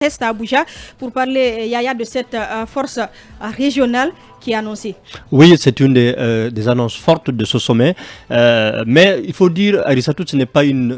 Reste à Abuja pour parler, Yaya, de cette force régionale qui est annoncée. Oui, c'est une des annonces fortes de ce sommet. Mais il faut dire, Arissatou, ce n'est pas une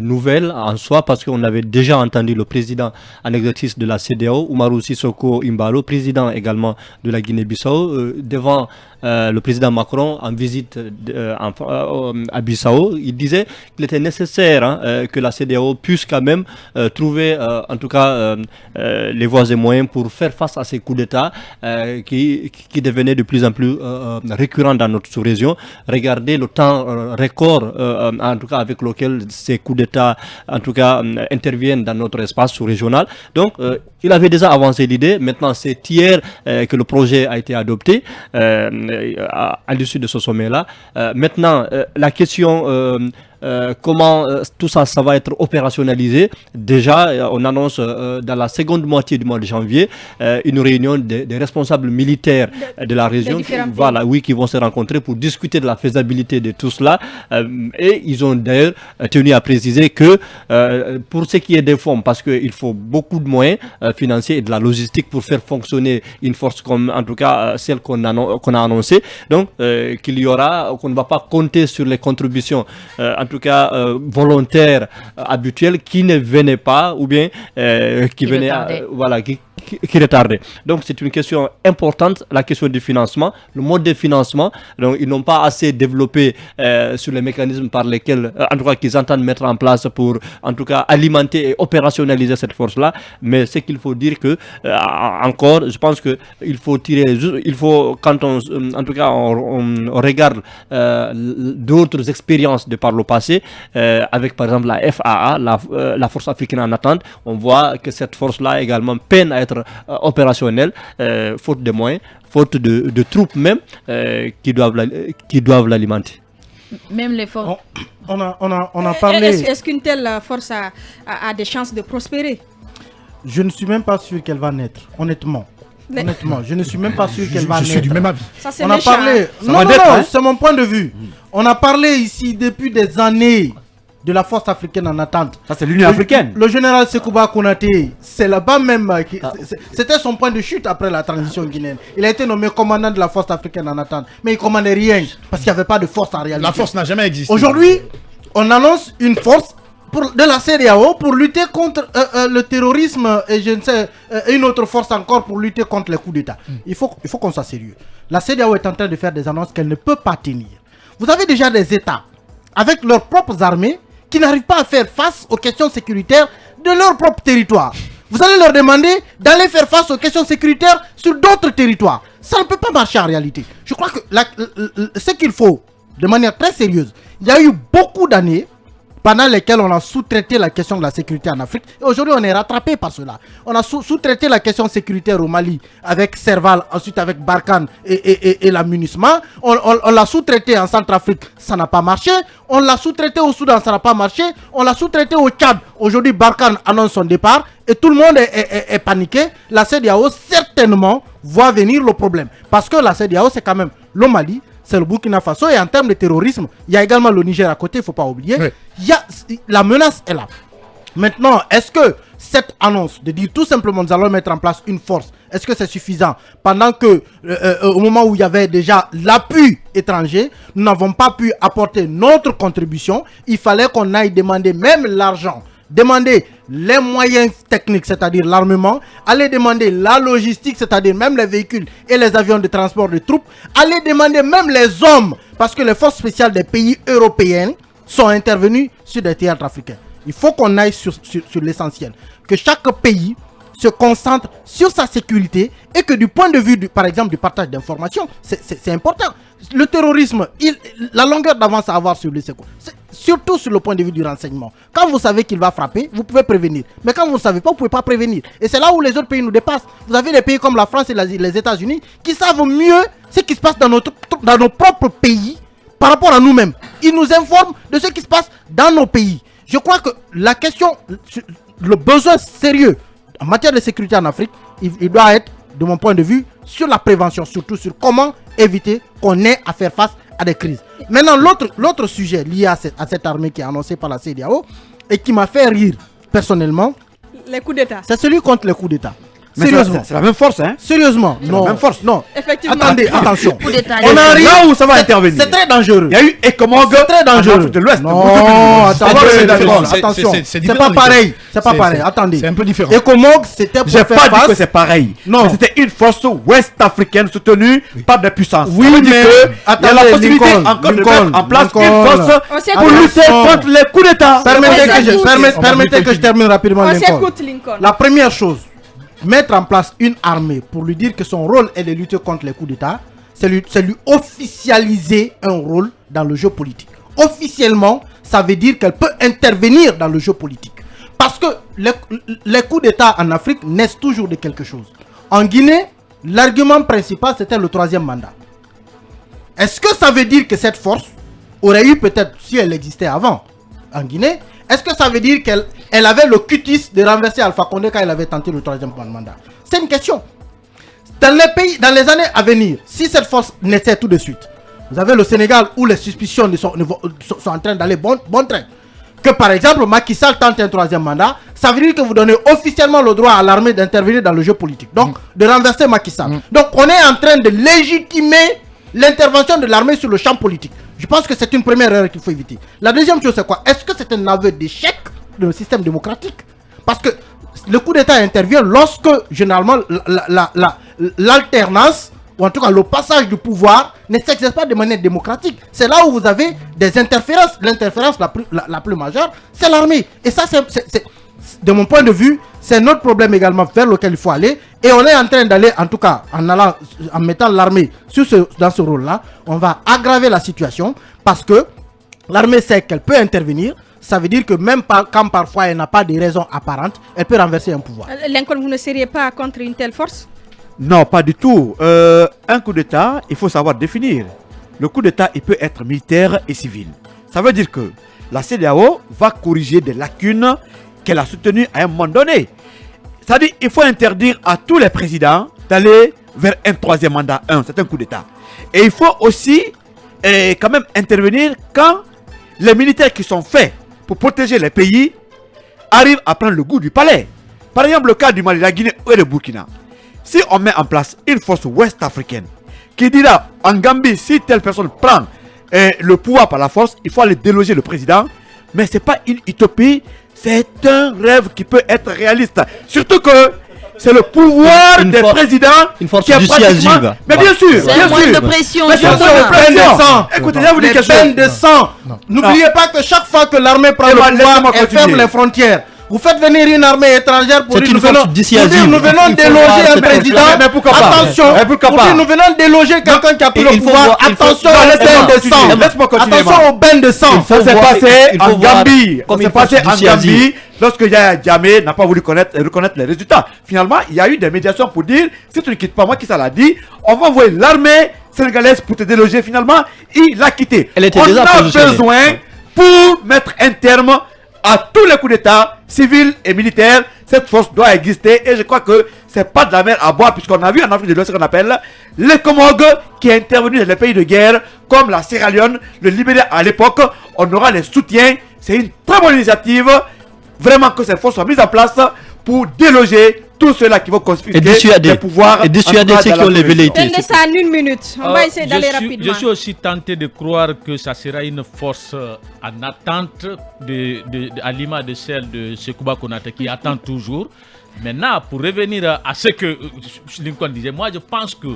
nouvelle en soi parce qu'on avait déjà entendu le président en exercice de la CEDEAO, Umaru Sissoko Imbalo, président également de la Guinée-Bissau, devant le président Macron en visite à Bissau. Il disait qu'il était nécessaire que la CEDEAO puisse quand même trouver en tout cas les voies et moyens pour faire face à ces coups d'État qui devenaient de plus en plus récurrents dans notre sous-région. Regardez le temps record en tout cas avec lequel ces coups d'État en tout cas interviennent dans notre espace sous-régional. Donc il avait déjà avancé l'idée. Maintenant c'est hier que le projet a été adopté à l'issue de ce sommet-là. Maintenant la question comment tout ça va être opérationnalisé. Déjà, on annonce dans la seconde moitié du mois de janvier une réunion des responsables militaires de la région qui vont se rencontrer pour discuter de la faisabilité de tout cela. Et ils ont d'ailleurs tenu à préciser que pour ce qui est des fonds, parce qu'il faut beaucoup de moyens financiers et de la logistique pour faire fonctionner une force comme en tout cas celle qu'on a annoncée. Donc, qu'on ne va pas compter sur les contributions en tout cas volontaires habituels qui ne venaient pas ou bien qui venaient qui retardait. Donc c'est une question importante, la question du financement, le mode de financement. Donc ils n'ont pas assez développé sur les mécanismes par lesquels, en tout cas qu'ils entendent mettre en place pour, en tout cas, alimenter et opérationnaliser cette force-là. Mais ce qu'il faut dire que, encore, je pense que il faut quand en tout cas, on regarde d'autres expériences de par le passé, avec par exemple la FAA, la Force africaine en attente, on voit que cette force-là également peine à être opérationnelle, faute de moyens, faute de troupes même qui doivent l'alimenter. Même les forces. On a parlé. Est-ce qu'une telle force a des chances de prospérer? Je ne suis même pas sûr qu'elle va naître, honnêtement. Honnêtement, je ne suis même pas sûr qu'elle va naître. Je suis du même avis. Ça, c'est méchant. Non, c'est mon point de vue. On a parlé ici depuis des années de la force africaine en attente. Ça, c'est l'Union africaine. Le général Sekouba Konaté, c'est là-bas même. C'était son point de chute après la transition guinéenne. Il a été nommé commandant de la force africaine en attente. Mais il ne commandait rien parce qu'il n'y avait pas de force en réalité. La force n'a jamais existé. Aujourd'hui, on annonce une force de la CEDEAO pour lutter contre le terrorisme et je ne sais, une autre force encore pour lutter contre les coups d'État. Il faut qu'on soit sérieux. La CEDEAO est en train de faire des annonces qu'elle ne peut pas tenir. Vous avez déjà des États avec leurs propres armées qui n'arrivent pas à faire face aux questions sécuritaires de leur propre territoire. Vous allez leur demander d'aller faire face aux questions sécuritaires sur d'autres territoires. Ça ne peut pas marcher en réalité. Je crois que ce qu'il faut, de manière très sérieuse, il y a eu beaucoup d'années pendant lesquelles on a sous-traité la question de la sécurité en Afrique. Et aujourd'hui, on est rattrapé par cela. On a sous-traité la question sécuritaire au Mali avec Serval, ensuite avec Barkhane et la MINUSMA. On l'a sous-traité en Centrafrique, ça n'a pas marché. On l'a sous-traité au Soudan, ça n'a pas marché. On l'a sous-traité au Tchad. Aujourd'hui, Barkhane annonce son départ et tout le monde est paniqué. La CEDEAO, certainement, voit venir le problème. Parce que la CEDEAO, c'est quand même le Mali, c'est le Burkina Faso, et en termes de terrorisme, il y a également le Niger à côté, il ne faut pas oublier. Oui. La menace est là. Maintenant, est-ce que cette annonce de dire tout simplement nous allons mettre en place une force, est-ce que c'est suffisant? Pendant que au moment où il y avait déjà l'appui étranger, nous n'avons pas pu apporter notre contribution, il fallait qu'on aille demander même l'argent, demander les moyens techniques, c'est-à-dire l'armement, aller demander la logistique, c'est-à-dire même les véhicules et les avions de transport de troupes, aller demander même les hommes, parce que les forces spéciales des pays européens sont intervenus sur des théâtres africains. Il faut qu'on aille sur l'essentiel, que chaque pays se concentre sur sa sécurité et que du point de vue, par exemple, du partage d'informations, c'est important. Le terrorisme, la longueur d'avance à avoir sur le secours, surtout sur le point de vue du renseignement. Quand vous savez qu'il va frapper, vous pouvez prévenir. Mais quand vous ne savez pas, vous ne pouvez pas prévenir. Et c'est là où les autres pays nous dépassent. Vous avez des pays comme la France et les États-Unis qui savent mieux ce qui se passe dans nos propres pays par rapport à nous-mêmes. Ils nous informent de ce qui se passe dans nos pays. Je crois que la question, le besoin sérieux en matière de sécurité en Afrique, il doit être, de mon point de vue, sur la prévention, surtout sur comment éviter qu'on ait à faire face à des crises. Maintenant, l'autre sujet lié à cette armée qui est annoncée par la CEDEAO et qui m'a fait rire personnellement, Les coups d'État. C'est celui contre les coups d'État. Mais Sérieusement. c'est la même force, hein. Sérieusement. Non. La même force. Non. Effectivement. Attendez, attention. Coup d'État. On arrive Là où ça va intervenir. C'est très dangereux. Il y a eu Ecomog C'est très dangereux. en Afrique de l'Ouest. Non, attendez, C'est attention. c'est C'est différent, pas Nicolas. pareil. C'est pas pareil. Attendez. C'est un peu différent. Ecomog, c'était pour J'ai faire pas dit que face. c'est pareil. Non. Mais c'était une force ouest-africaine soutenue par des puissances. Oui, Ça veut dire mais que il y a la attendez, possibilité Lincoln, encore de Lincoln, mettre en place Lincoln. une force On s'écoute. pour lutter Attention. contre les coups d'État. Permettez que je termine rapidement, On Lincoln. s'écoute, Lincoln. La première chose, mettre en place une armée pour lui dire que son rôle est de lutter contre les coups d'État, c'est lui officialiser un rôle dans le jeu politique. Officiellement, ça veut dire qu'elle peut intervenir dans le jeu politique. Parce que les coups d'État en Afrique naissent toujours de quelque chose. En Guinée, l'argument principal, c'était le 3e mandat. Est-ce que ça veut dire que cette force aurait eu peut-être, si elle existait avant, en Guinée, est-ce que ça veut dire qu'elle avait le cutis de renverser Alpha Condé quand elle avait tenté le 3e mandat? C'est une question. Dans les pays, dans les années à venir, si cette force naissait tout de suite, vous avez le Sénégal où les suspicions sont en train d'aller bon train. Que par exemple, Macky Sall tente un 3e mandat, ça veut dire que vous donnez officiellement le droit à l'armée d'intervenir dans le jeu politique. Donc, de renverser Macky Sall. Donc, on est en train de légitimer l'intervention de l'armée sur le champ politique. Je pense que c'est une première erreur qu'il faut éviter. La deuxième chose, c'est quoi? Est-ce que c'est un aveu d'échec de notre système démocratique? Parce que le coup d'État intervient lorsque, généralement, l'alternance, ou en tout cas le passage du pouvoir, ne s'exerce pas de manière démocratique. C'est là où vous avez des interférences. L'interférence la plus majeure, c'est l'armée. Et ça, de mon point de vue, c'est notre problème également vers lequel il faut aller. Et on est en train d'aller, en tout cas, en mettant l'armée dans ce rôle-là, on va aggraver la situation parce que l'armée sait qu'elle peut intervenir. Ça veut dire que même quand parfois elle n'a pas de raison apparente, elle peut renverser un pouvoir. Lincoln, vous ne seriez pas contre une telle force? Non, pas du tout. Un coup d'État, il faut savoir définir. Le coup d'État, il peut être militaire et civil. Ça veut dire que la CEDEAO va corriger des lacunes qu'elle a soutenues à un moment donné. C'est-à-dire qu'il faut interdire à tous les présidents d'aller vers un 3e mandat. C'est un coup d'État. Et il faut aussi quand même intervenir quand les militaires qui sont faits pour protéger les pays arrivent à prendre le goût du palais. Par exemple, le cas du Mali, la Guinée et le Burkina. Si on met en place une force ouest-africaine qui dira en Gambie, si telle personne prend le pouvoir par la force, il faut aller déloger le président. Mais ce n'est pas une utopie, c'est un rêve qui peut être réaliste. Surtout que c'est le pouvoir des présidents une force qui est dissuasive. Mais bien sûr, C'est bien un moyen sûr. de pression. Mais c'est un justement. moyen de pression. Écoutez, je vais vous dire Les quelque peines chose. de sang. N'oubliez pas que chaque fois que l'armée prend le Laissez-moi pouvoir, elle continuer. ferme les frontières. Vous faites venir une armée étrangère pour C'est dire une nous venons, force dissuasive. nous venons Il faut déloger voir un cette président. force-là. Mais pourquoi pas? Attention, Mais pourquoi pour pas? dire nous venons déloger quelqu'un qui a pris Il le faut pouvoir. voir- il faut- Attention Non, aux laissez-moi bains de continuer. sang. Laisse-moi continuer, Attention moi. aux bains de sang. faut Ça s'est voir- passé il faut en voir Gambie. Ça comme s'est une force passé en dissuasive. Gambie lorsque Yahya Jammeh n'a pas voulu reconnaître les résultats. Finalement, il y a eu des médiations pour dire si tu ne quittes pas, moi qui ça l'a dit, on va envoyer l'armée sénégalaise pour te déloger. Finalement, il l'a quitté. Elle était On déjà a positionnée. besoin pour mettre un terme à tous les coups d'État, civils et militaires. Cette force doit exister et je crois que c'est pas de la mer à boire puisqu'on a vu en Afrique de l'Ouest ce qu'on appelle les Comog qui est intervenu dans les pays de guerre comme la Sierra Leone, le Libéria à l'époque. On aura les soutiens. C'est une très bonne initiative. Vraiment que ces forces soient mises en place pour déloger tous ceux-là qui vont confisquer Et dissuader. les pouvoirs. Et dissuader en tout cas, ceux dans qui la ont levé les sous-région. pieds. Donnez ça en une minute. On va essayer d'aller rapidement. Je suis aussi tenté de croire que ça sera une force en attente à l'image de celle de Sekouba Konaté qui attend toujours. Maintenant, pour revenir à ce que Lincoln disait, moi je pense que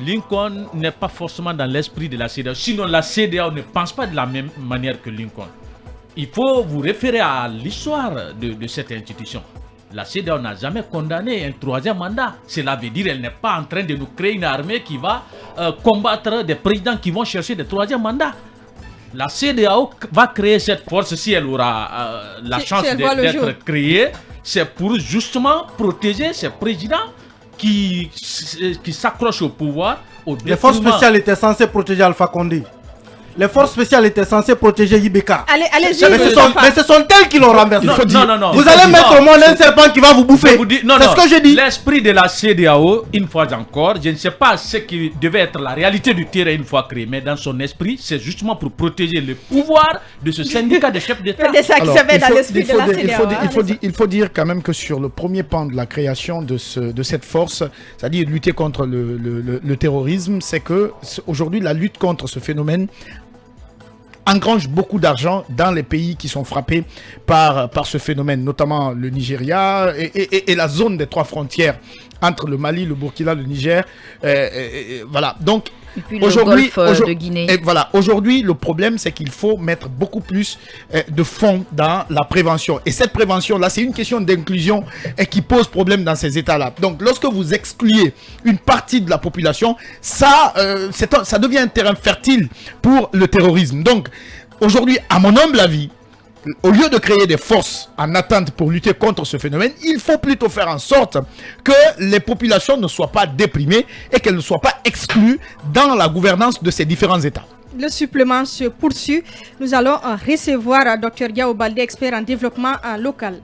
Lincoln n'est pas forcément dans l'esprit de la CEDEAO. Sinon, la CEDEAO ne pense pas de la même manière que Lincoln. Il faut vous référer à l'histoire de cette institution. La CEDEAO n'a jamais condamné un 3e mandat. Cela veut dire qu'elle n'est pas en train de nous créer une armée qui va combattre des présidents qui vont chercher des 3e mandats. La CEDEAO va créer cette force si elle aura la chance elle voit le jour. d'être créée. C'est pour justement protéger ces présidents qui s'accrochent au pouvoir. Les forces spéciales étaient censées protéger Alpha Condé. les forces spéciales étaient censées protéger Ibeka. Allez-y. Mais ce sont elles qui l'ont renversé. Non. Vous allez mettre au monde un serpent qui va vous bouffer. C'est ce que je dis. L'esprit de la CEDEAO, une fois encore, je ne sais pas ce qui devait être la réalité du terrain une fois créé, mais dans son esprit, c'est justement pour protéger le pouvoir de ce syndicat de chefs d'État. C'est ça qui se met dans l'esprit de la CEDEAO. Il faut dire quand même que sur le premier pan de la création de cette force, c'est-à-dire lutter contre le terrorisme, c'est que aujourd'hui la lutte contre ce phénomène engrange beaucoup d'argent dans les pays qui sont frappés par ce phénomène, notamment le Nigeria et la zone des 3 frontières entre le Mali, le Burkina, le Niger. Voilà. Donc, et puis aujourd'hui, le golfe de Guinée. Et voilà. Aujourd'hui, le problème, c'est qu'il faut mettre beaucoup plus de fonds dans la prévention. Et cette prévention-là, c'est une question d'inclusion et qui pose problème dans ces États-là. Donc, lorsque vous excluez une partie de la population, ça devient un terrain fertile pour le terrorisme. Donc, aujourd'hui, à mon humble avis, au lieu de créer des forces en attente pour lutter contre ce phénomène, il faut plutôt faire en sorte que les populations ne soient pas déprimées et qu'elles ne soient pas exclues dans la gouvernance de ces différents États. Le supplément se poursuit. Nous allons recevoir Dr Yao Baldé, expert en développement local.